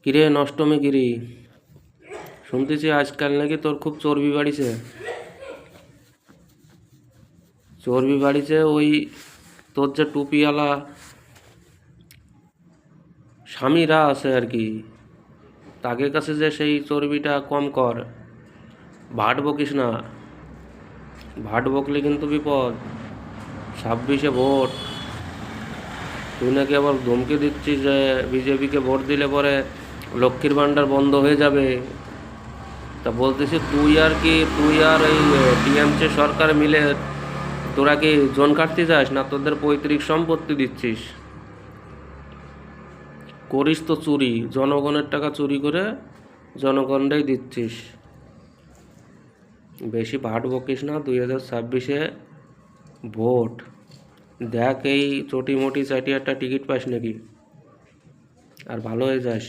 কিরে নষ্টমী গিরি, শুনতেছি আজকাল নাকি তোর খুব চর্বি বাড়িছে। চর্বি বাড়িছে ওই তোর যে টুপিওয়ালা স্বামীরা আছে আর কি, তাদের কাছে যে সেই চর্বিটা কম কর। ভাট বকিস না, ভাট বকলে কিন্তু বিপদ। 26-এ ভোট, তুই নাকি আবার ধমকি দিচ্ছিস যে বিজেপিকে ভোট দিলে পরে লক্ষ্মীর ভাণ্ডার বন্ধ হয়ে যাবে। তা বলতেছি তুই আর এই টিএমসি সরকার মিলে তোরা কি জোন কাটতে যাস না তোদের পৈতৃক সম্পত্তি দিচ্ছিস? করিস তো চুরি, জনগণের টাকা চুরি করে জনগণরাই দিচ্ছিস। বেশি ভাট বকিস না। 2026-এ ভোট, দেখ এই চটি মোটি চাটি একটা টিকিট পাস নাকি, আর ভালো হয়ে যাস।